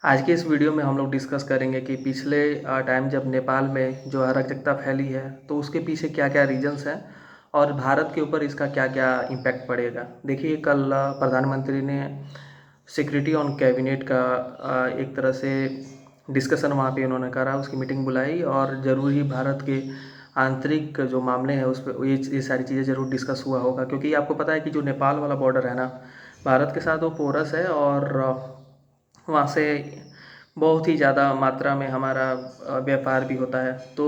आज के इस वीडियो में हम लोग डिस्कस करेंगे कि पिछले टाइम जब नेपाल में जो अराजकता फैली है तो उसके पीछे क्या क्या रीजंस हैं और भारत के ऊपर इसका क्या क्या इम्पैक्ट पड़ेगा। देखिए, कल प्रधानमंत्री ने सिक्योरिटी ऑन कैबिनेट का एक तरह से डिस्कशन वहाँ पे उन्होंने करा, उसकी मीटिंग बुलाई और ज़रूर ही भारत के आंतरिक जो मामले हैं उस पर ये सारी चीज़ें ज़रूर डिस्कस हुआ होगा, क्योंकि आपको पता है कि जो नेपाल वाला बॉर्डर है ना भारत के साथ, वो पोरस है और वहाँ से बहुत ही ज़्यादा मात्रा में हमारा व्यापार भी होता है। तो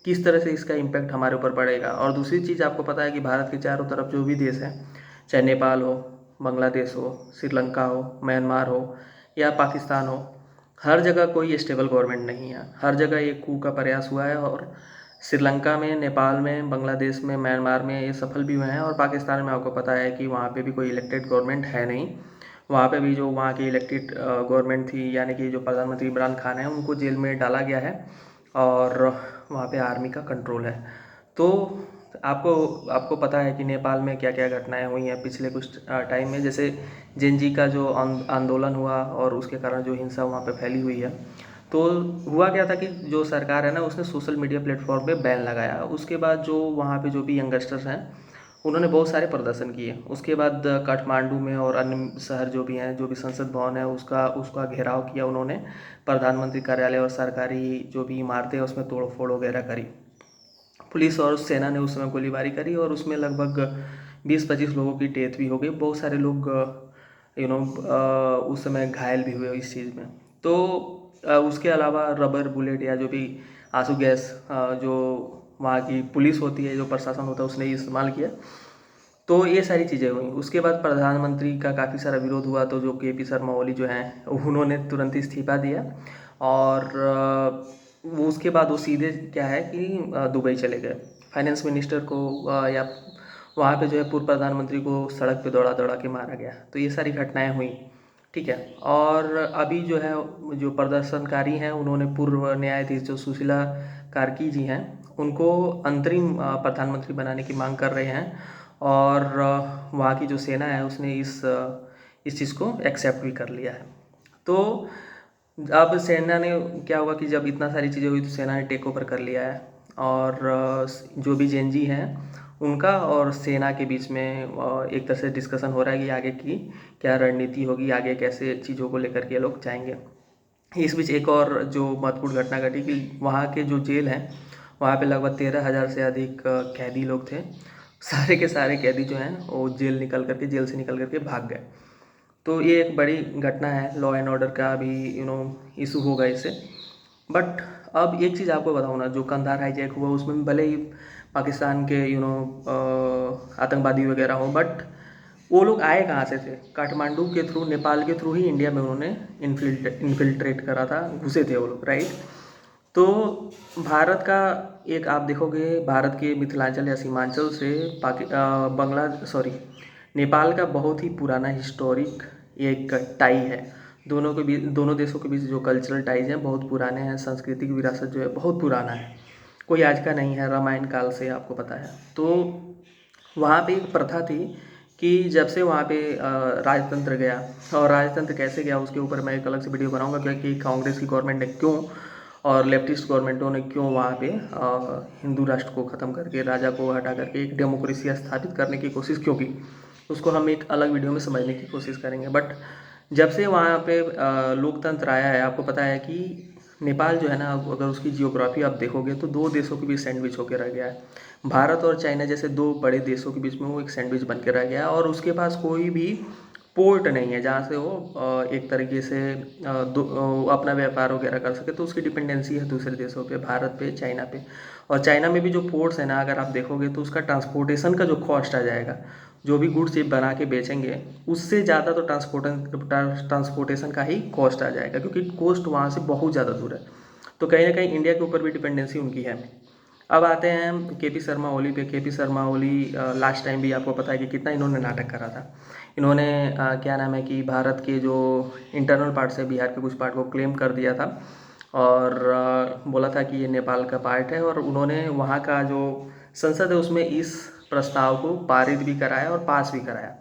किस तरह से इसका इम्पैक्ट हमारे ऊपर पड़ेगा। और दूसरी चीज़, आपको पता है कि भारत के चारों तरफ जो भी देश हैं, चाहे नेपाल हो, बांग्लादेश हो, श्रीलंका हो, म्यांमार हो या पाकिस्तान हो, हर जगह कोई स्टेबल गवर्नमेंट नहीं है। हर जगह एक कू का प्रयास हुआ है और श्रीलंका में, नेपाल में, बांग्लादेश में, म्यांमार में ये सफल भी हुए हैं। और पाकिस्तान में आपको पता है कि वहाँ पे भी कोई इलेक्टेड गवर्नमेंट है नहीं। वहाँ पे भी जो वहाँ की इलेक्टेड गवर्नमेंट थी, यानी कि जो प्रधानमंत्री इमरान खान है, उनको जेल में डाला गया है और वहाँ पे आर्मी का कंट्रोल है। तो आपको आपको पता है कि नेपाल में क्या क्या घटनाएं हुई हैं पिछले कुछ टाइम में, जैसे जेनजी का जो आंदोलन हुआ और उसके कारण जो हिंसा वहाँ पे फैली हुई है। तो हुआ क्या था कि जो सरकार है ना, उसने सोशल मीडिया प्लेटफॉर्म पे बैन लगाया। उसके बाद जो वहाँ पे जो भी यंगस्टर्स हैं, उन्होंने बहुत सारे प्रदर्शन किए। उसके बाद काठमांडू में और अन्य शहर जो भी हैं, जो भी संसद भवन है, उसका उसका घेराव किया उन्होंने। प्रधानमंत्री कार्यालय और सरकारी जो भी इमारतें हैं उसमें तोड़ फोड़ वगैरह करी। पुलिस और सेना ने उस समय गोलीबारी करी और उसमें लगभग 20-25 लोगों की डेथ भी हो गई। बहुत सारे लोग उस समय घायल भी हुए इस चीज़ में। तो उसके अलावा रबर बुलेट या जो भी आंसू गैस, जो वहाँ की पुलिस होती है, जो प्रशासन होता है, उसने इस्तेमाल किया। तो ये सारी चीज़ें हुई। उसके बाद प्रधानमंत्री का काफ़ी सारा विरोध हुआ, तो जो के पी शर्मा ओली जो हैं, उन्होंने तुरंत इस्तीफा दिया और वो उसके बाद वो सीधे क्या है कि दुबई चले गए। फाइनेंस मिनिस्टर को या वहाँ पे जो है पूर्व प्रधानमंत्री को सड़क पे दौड़ा दौड़ा के मारा गया। तो ये सारी घटनाएं हुई, ठीक है। और अभी जो है, जो प्रदर्शनकारी हैं, उन्होंने पूर्व न्यायाधीश जो सुशीला कार्की जी हैं, उनको अंतरिम प्रधानमंत्री बनाने की मांग कर रहे हैं। और वहाँ की जो सेना है उसने इस चीज़ को एक्सेप्ट भी कर लिया है। तो अब सेना ने क्या हुआ कि जब इतना सारी चीज़ें हुई तो सेना ने टेक ओवर कर लिया है। और जो भी जेनजी हैं उनका और सेना के बीच में एक तरह से डिस्कशन हो रहा है कि आगे की क्या रणनीति होगी, आगे कैसे चीज़ों को लेकर के लोग जाएंगे। इस बीच एक और जो महत्वपूर्ण घटना घटी कि वहाँ के जो जेल हैं, वहाँ पे लगभग 13,000 से अधिक कैदी लोग थे। सारे के सारे कैदी जो हैं वो जेल से निकल करके भाग गए। तो ये एक बड़ी घटना है, लॉ एंड ऑर्डर का भी इशू होगा इससे। बट अब एक चीज़ आपको बताऊँ ना, जो कंधार हाईजैक हुआ उसमें भले ही पाकिस्तान के आतंकवादी वगैरह हों, बट वो लोग आए कहाँ से थे? काठमांडू के थ्रू, नेपाल के थ्रू ही इंडिया में उन्होंने इन्फिल्ट्रेट करा था, घुसे थे वो लोग, राइट। तो भारत का एक, आप देखोगे, भारत के मिथिलांचल या सीमांचल से नेपाल का बहुत ही पुराना हिस्टोरिक एक टाई है। दोनों के बीच, दोनों देशों के बीच जो कल्चरल टाइज हैं बहुत पुराने हैं। सांस्कृतिक विरासत जो है बहुत पुराना है, कोई आज का नहीं है, रामायण काल से आपको पता है। तो वहाँ पे एक प्रथा थी कि जब से वहाँ पे राजतंत्र गया, और राजतंत्र कैसे गया उसके ऊपर मैं एक अलग से वीडियो बनाऊंगा, क्योंकि कांग्रेस की गवर्नमेंट ने क्यों और लेफ्टिस्ट गवर्नमेंटों ने क्यों वहाँ पे हिंदू राष्ट्र को ख़त्म करके, राजा को हटा करके एक डेमोक्रेसी स्थापित करने की कोशिश क्यों की, उसको हम एक अलग वीडियो में समझने की कोशिश करेंगे। बट जब से वहाँ पे लोकतंत्र आया है, आपको पता है कि नेपाल जो है ना, अगर उसकी जियोग्राफी आप देखोगे तो दो देशों के बीच सैंडविच होकर रह गया है। भारत और चाइना जैसे दो बड़े देशों के बीच में वो एक सैंडविच बन के रह गया है। और उसके पास कोई भी पोर्ट नहीं है जहाँ से वो एक तरीके से अपना व्यापार वगैरह कर सके। तो उसकी डिपेंडेंसी है दूसरे देशों पे, भारत पे, चाइना पे। और चाइना में भी जो पोर्ट्स है ना, अगर आप देखोगे तो उसका ट्रांसपोर्टेशन का जो कॉस्ट आ जाएगा, जो भी गुड्स ये बना के बेचेंगे, उससे ज़्यादा तो ट्रांसपोर्टेशन का ही कॉस्ट आ जाएगा, क्योंकि कॉस्ट वहाँ से बहुत ज़्यादा दूर है। तो कहीं ना कहीं इंडिया के ऊपर भी डिपेंडेंसी उनकी है। अब आते हैं के पी शर्मा ओली पे। के P Sharma Oli last time भी आपको पता है कि कितना इन्होंने नाटक करा था। इन्होंने क्या नाम है कि भारत के जो इंटरनल पार्ट्स है, बिहार के कुछ पार्ट को क्लेम कर दिया था और बोला था कि ये नेपाल का पार्ट है। और उन्होंने वहाँ का जो संसद है उसमें इस प्रस्ताव को पारित भी कराया और पास भी कराया,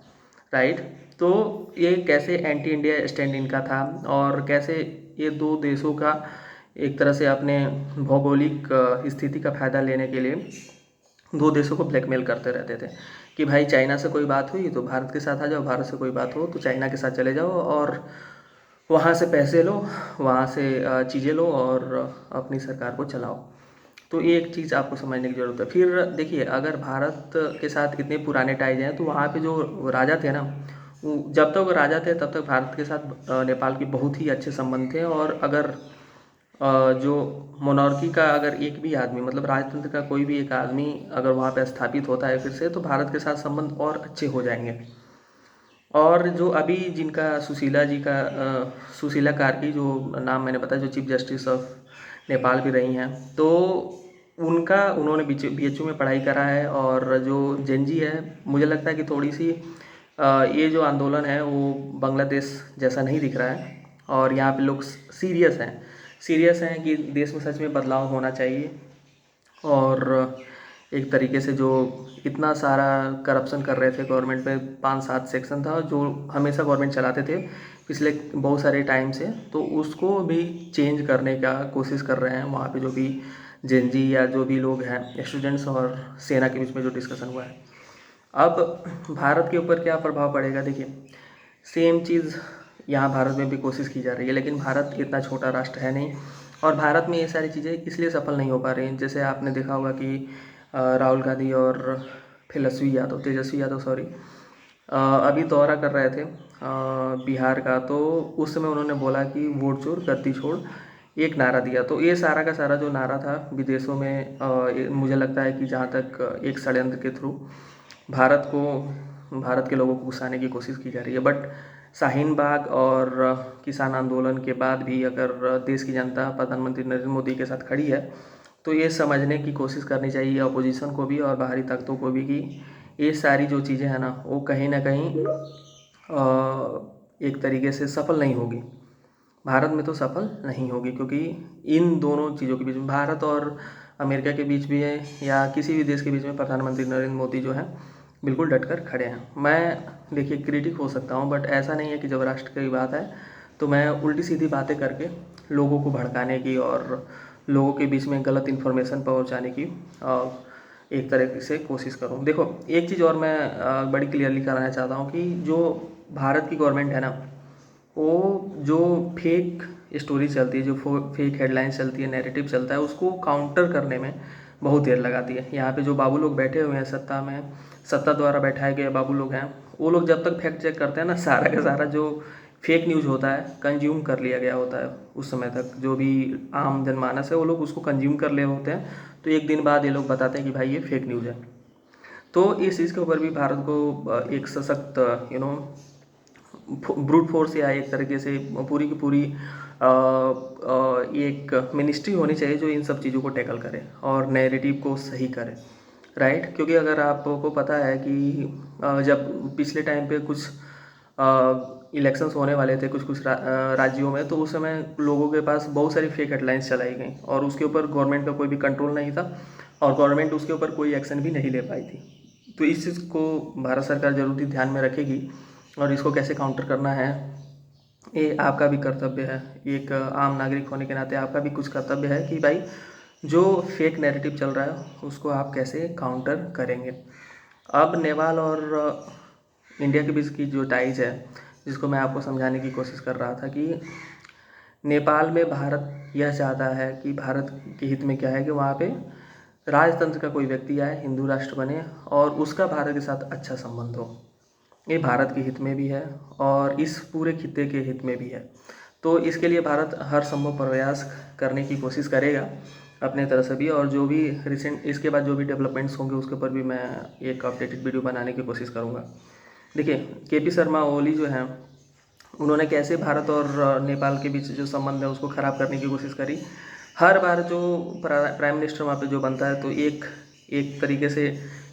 राइट। तो ये कैसे एंटी इंडिया स्टैंड इनका था और कैसे ये दो देशों का एक तरह से अपने भौगोलिक स्थिति का फ़ायदा लेने के लिए दो देशों को ब्लैकमेल करते रहते थे कि भाई चाइना से कोई बात हुई तो भारत के साथ आ जाओ, भारत से कोई बात हो तो चाइना के साथ चले जाओ और वहाँ से पैसे लो, वहाँ से चीज़ें लो और अपनी सरकार को चलाओ। तो ये एक चीज़ आपको समझने की ज़रूरत है। फिर देखिए, अगर भारत के साथ इतने पुराने टाइज हैं तो वहाँ पे जो राजा थे ना, जब तक वो राजा थे तब तक भारत के साथ नेपाल के बहुत ही अच्छे संबंध थे। और अगर जो मोनार्की का अगर एक भी आदमी, मतलब राजतंत्र का कोई भी एक आदमी अगर वहाँ पे स्थापित होता है फिर से, तो भारत के साथ संबंध और अच्छे हो जाएंगे। और जो अभी जिनका सुशीला जी का सुशीला कार्की जो नाम मैंने बताया, जो चीफ जस्टिस ऑफ नेपाल भी रही हैं, तो उनका उन्होंने BHU में पढ़ाई करा है। और जो जेनजी है, मुझे लगता है कि थोड़ी सी ये जो आंदोलन है वो बांग्लादेश जैसा नहीं दिख रहा है। और यहाँ पे लोग सीरियस हैं कि देश में सच में बदलाव होना चाहिए। और एक तरीके से जो इतना सारा करप्शन कर रहे थे गवर्नमेंट में, 5-7 सेक्शन था जो हमेशा गवर्नमेंट चलाते थे पिछले बहुत सारे टाइम से, तो उसको भी चेंज करने का कोशिश कर रहे हैं वहाँ पे जो भी जेनजी या जो भी लोग हैं, स्टूडेंट्स और सेना के बीच में जो डिस्कशन हुआ है। अब भारत के ऊपर क्या प्रभाव पड़ेगा, देखिए सेम चीज़ यहाँ भारत में भी कोशिश की जा रही है, लेकिन भारत इतना छोटा राष्ट्र है नहीं। और भारत में ये सारी चीज़ें इसलिए सफल नहीं हो पा रही हैं। जैसे आपने देखा होगा कि राहुल गांधी और तेजस्वी यादव सॉरी, अभी दौरा कर रहे थे बिहार का, तो उस समय उन्होंने बोला कि वोट चोर गद्दी छोड़, एक नारा दिया। तो ये सारा का सारा जो नारा था विदेशों में, मुझे लगता है कि जहाँ तक एक षड्यंत्र के थ्रू भारत के लोगों को घुसाने की कोशिश की जा रही है। बट शाहीन बाग और किसान आंदोलन के बाद भी अगर देश की जनता प्रधानमंत्री नरेंद्र मोदी के साथ खड़ी है, तो ये समझने की कोशिश करनी चाहिए अपोजिशन को भी और बाहरी ताकतों को भी कि ये सारी जो चीज़ें हैं ना, वो कहीं ना कहीं एक तरीके से सफल नहीं होगी। भारत में तो सफल नहीं होगी, क्योंकि इन दोनों चीज़ों के बीच में, भारत और अमेरिका के बीच भी है या किसी भी देश के बीच में, प्रधानमंत्री नरेंद्र मोदी जो है बिल्कुल डटकर खड़े हैं। मैं देखिए क्रिटिक हो सकता हूँ, बट ऐसा नहीं है कि जब राष्ट्र की बात है तो मैं उल्टी सीधी बातें करके लोगों को भड़काने की और लोगों के बीच में गलत इन्फॉर्मेशन पहुँचाने की एक तरह से कोशिश करूँ। देखो एक चीज़ और मैं बड़ी क्लियरली कराना चाहता हूँ कि जो भारत की गवर्नमेंट है ना, वो जो फेक स्टोरी चलती है, जो फेक हेडलाइंस चलती है, नैरेटिव चलता है, उसको काउंटर करने में बहुत देर लगाती है। यहाँ पे जो बाबू लोग बैठे हुए हैं सत्ता द्वारा बैठाए गए बाबू लोग हैं, वो लोग जब तक फैक्ट चेक करते हैं ना, सारा का सारा जो फेक न्यूज़ होता है कंज्यूम कर लिया गया होता है। उस समय तक जो भी आम जनमानस है वो लोग उसको कंज्यूम कर लिए होते हैं, तो एक दिन बाद ये लोग बताते हैं कि भाई ये फेक न्यूज़ है। तो इस चीज़ के ऊपर भी भारत को एक सशक्त ब्रूट फोर्स या एक तरीके से पूरी की पूरी एक मिनिस्ट्री होनी चाहिए जो इन सब चीज़ों को टैकल करे और नैरेटिव को सही करे, राइट। क्योंकि अगर आपको पता है कि जब पिछले टाइम पे कुछ इलेक्शंस होने वाले थे कुछ राज्यों में, तो उस समय लोगों के पास बहुत सारी फेक हेडलाइंस चलाई गई और उसके ऊपर गवर्नमेंट का कोई भी कंट्रोल नहीं था और गवर्नमेंट उसके ऊपर कोई एक्शन भी नहीं ले पाई थी। तो इस चीज़ को भारत सरकार जरूर ध्यान में रखेगी और इसको कैसे काउंटर करना है, ये आपका भी कर्तव्य है। एक आम नागरिक होने के नाते आपका भी कुछ कर्तव्य है कि भाई जो फेक नैरेटिव चल रहा है उसको आप कैसे काउंटर करेंगे। अब नेपाल और इंडिया के बीच की जो टाइज है, जिसको मैं आपको समझाने की कोशिश कर रहा था कि नेपाल में भारत यह चाहता है कि भारत के हित में क्या है कि वहाँ पे राजतंत्र का कोई व्यक्ति आए, हिंदू राष्ट्र बने और उसका भारत के साथ अच्छा संबंध हो। ये भारत के हित में भी है और इस पूरे खित्ते के हित में भी है। तो इसके लिए भारत हर संभव प्रयास करने की कोशिश करेगा अपने तरफ से भी। और जो भी रिसेंट इसके बाद जो भी डेवलपमेंट्स होंगे उसके ऊपर भी मैं एक अपडेटेड वीडियो बनाने की कोशिश करूँगा। देखिए KP शर्मा ओली जो हैं, उन्होंने कैसे भारत और नेपाल के बीच जो संबंध है उसको ख़राब करने की कोशिश करी। हर बार जो प्राइम मिनिस्टर वहाँ पे जो बनता है तो एक तरीके से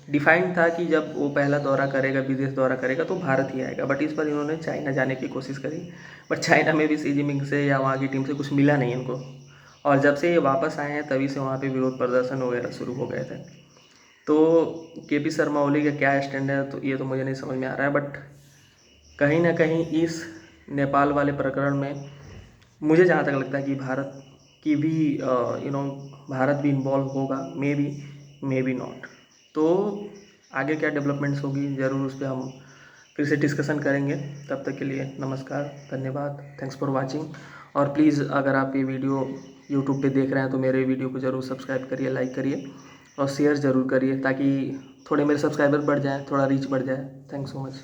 डिफाइंड था कि जब वो पहला दौरा करेगा, विदेश दौरा करेगा, तो भारत ही आएगा। बट इस बार इन्होंने चाइना जाने की कोशिश करी, बट चाइना में भी शी जिनपिंग से या वहाँ की टीम से कुछ मिला नहीं उनको। और जब से ये वापस आए हैं तभी से वहाँ पे विरोध प्रदर्शन वगैरह शुरू हो गए थे। तो KP शर्मा ओली का क्या स्टैंड है तो ये तो मुझे नहीं समझ में आ रहा है। बट कहीं ना कहीं इस नेपाल वाले प्रकरण में मुझे जहाँ तक लगता है कि भारत की भी भारत भी इन्वॉल्व होगा, मे बी नॉट। तो आगे क्या डेवलपमेंट्स होगी ज़रूर उस पर हम फिर से डिस्कशन करेंगे। तब तक के लिए नमस्कार, धन्यवाद, थैंक्स फॉर वाचिंग। और प्लीज़ अगर आप ये वीडियो यूट्यूब पे देख रहे हैं तो मेरे वीडियो को ज़रूर सब्सक्राइब करिए, लाइक करिए और शेयर ज़रूर करिए, ताकि थोड़े मेरे सब्सक्राइबर बढ़ जाएँ, थोड़ा रीच बढ़ जाए। Thanks so much.